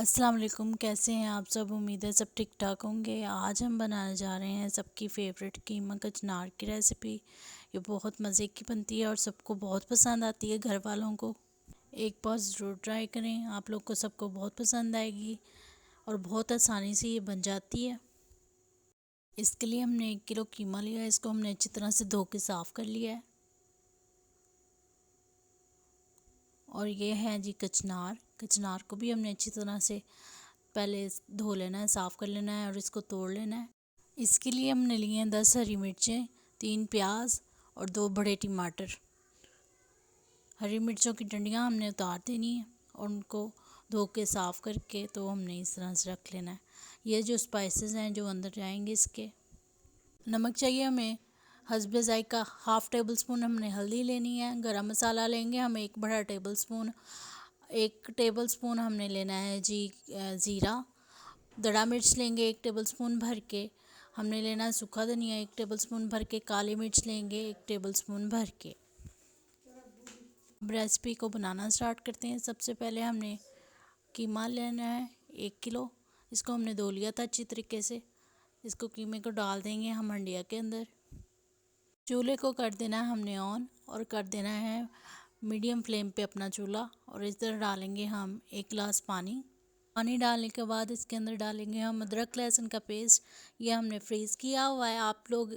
अस्सलाम वालेकुम। कैसे हैं आप सब? उम्मीद है सब ठीक ठाक होंगे। आज हम बनाने जा रहे हैं सबकी फ़ेवरेट कीमा कचनार की रेसिपी। ये बहुत मज़े की बनती है और सबको बहुत पसंद आती है, घर वालों को। एक बार ज़रूर ट्राई करें, आप लोग को सबको बहुत पसंद आएगी और बहुत आसानी से ये बन जाती है। इसके लिए हमने 1 किलो कीमा लिया है। इसको हमने अच्छी तरह से धो के साफ़ कर लिया है। और ये है जी कचनार। कचनार को भी हमने अच्छी तरह से पहले धो लेना है, साफ़ कर लेना है और इसको तोड़ लेना है। इसके लिए हमने लिए हैं 10 हरी मिर्चें, 3 प्याज और 2 बड़े टमाटर। हरी मिर्चों की डंडियाँ हमने उतार देनी है और उनको धो के साफ़ करके तो हमने इस तरह से रख लेना है। ये जो स्पाइसेस हैं जो अंदर जाएंगे इसके। नमक चाहिए हमें हस्बे ज़ायका, हाफ़ टेबल स्पून हमने हल्दी लेनी है। गरम मसाला लेंगे हम 1 बड़ा टेबल स्पून। 1 टेबल स्पून हमने लेना है जी ज़ीरा। दड़ा मिर्च लेंगे 1 टेबल स्पून भर के। हमने लेना है सूखा धनिया 1 टेबल स्पून भर के। काली मिर्च लेंगे 1 टेबल स्पून भर के। अब रेसिपी को बनाना स्टार्ट करते हैं। सबसे पहले हमने कीमा लेना है 1 किलो। इसको हमने धो लिया था अच्छी तरीके से। इसको कीमे को डाल देंगे हम हंडिया के अंदर। चूल्हे को कर देना है हमने ऑन और कर देना है मीडियम फ्लेम पे अपना चूल्हा। और इधर डालेंगे हम 1 गिलास पानी। पानी डालने के बाद इसके अंदर डालेंगे हम अदरक लहसुन का पेस्ट। ये हमने फ्रीज़ किया हुआ है, आप लोग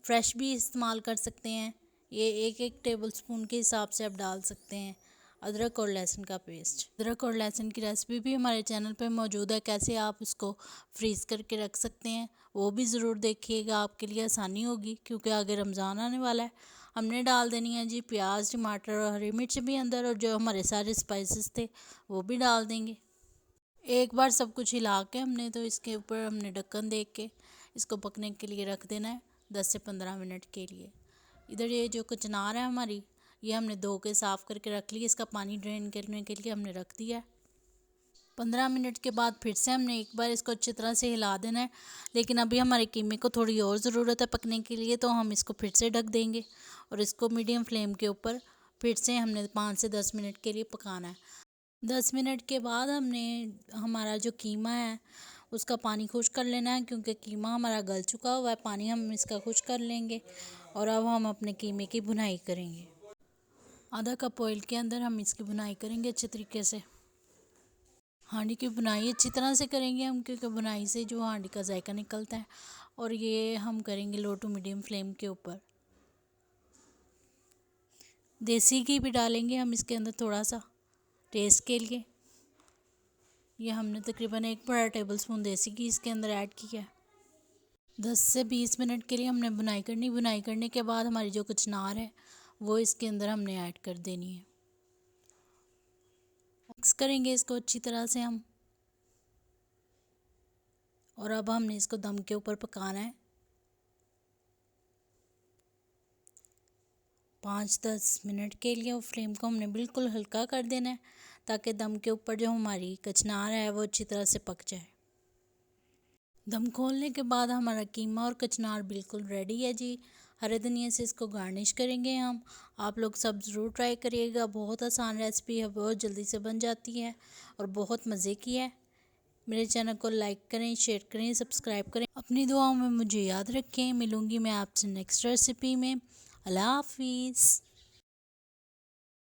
फ्रेश भी इस्तेमाल कर सकते हैं। ये 1-1 टेबल स्पून के हिसाब से आप डाल सकते हैं अदरक और लहसुन का पेस्ट। अदरक और लहसुन की रेसिपी भी हमारे चैनल पे मौजूद है, कैसे आप उसको फ्रीज़ करके रख सकते हैं वो भी ज़रूर देखिएगा, आपके लिए आसानी होगी क्योंकि आगे रमज़ान आने वाला है। हमने डाल देनी है जी प्याज, टमाटर और हरी मिर्च भी अंदर, और जो हमारे सारे स्पाइसेस थे वो भी डाल देंगे। एक बार सब कुछ हिला के हमने तो इसके ऊपर हमने ढक्कन दे के इसको पकने के लिए रख देना है 10 से 15 मिनट के लिए। इधर ये जो कचनार है हमारी, ये हमने धो के साफ़ करके रख ली। इसका पानी ड्रेन करने के लिए हमने रख दिया है। 15 मिनट के बाद फिर से हमने एक बार इसको अच्छी तरह से हिला देना है। लेकिन अभी हमारे कीमे को थोड़ी और ज़रूरत है पकने के लिए, तो हम इसको फिर से ढक देंगे और इसको मीडियम फ्लेम के ऊपर फिर से हमने 5 से 10 मिनट के लिए पकाना है। 10 मिनट के बाद हमने हमारा जो कीमा है उसका पानी खुश्क कर लेना है, क्योंकि कीमा हमारा गल चुका हुआ है। पानी हम इसका खुश्क कर लेंगे और अब हम अपने कीमे की भुनाई करेंगे। आधा कप ऑयल के अंदर हम इसकी भुनाई करेंगे अच्छे तरीके से। हांडी की बुनाई अच्छी तरह से करेंगे हम, क्योंकि बुनाई से जो हांडी का जायका निकलता है। और ये हम करेंगे लो टू मीडियम फ्लेम के ऊपर। देसी घी भी डालेंगे हम इसके अंदर थोड़ा सा टेस्ट के लिए। ये हमने तकरीबन 1 बड़ा टेबल स्पून देसी घी इसके अंदर ऐड किया है। 10 से 20 मिनट के लिए हमने बुनाई करनी। बुनाई करने के बाद हमारी जो कचनार है वो इसके अंदर हमने ऐड कर देनी है। मिक्स करेंगे इसको अच्छी तरह से हम। और अब हमने इसको दम के ऊपर पकाना है 5-10 मिनट के लिए। और फ्लेम को हमने बिल्कुल हल्का कर देना है ताकि दम के ऊपर जो हमारी कचनार है वो अच्छी तरह से पक जाए। दम खोलने के बाद हमारा कीमा और कचनार बिल्कुल रेडी है जी। हरे धनिया से इसको गार्निश करेंगे हम। आप लोग सब ज़रूर ट्राई करिएगा, बहुत आसान रेसिपी है, बहुत जल्दी से बन जाती है और बहुत मज़े की है। मेरे चैनल को लाइक करें, शेयर करें, सब्सक्राइब करें। अपनी दुआओं में मुझे याद रखें। मिलूँगी मैं आपसे नेक्स्ट रेसिपी में। अल्लाह हाफिज़।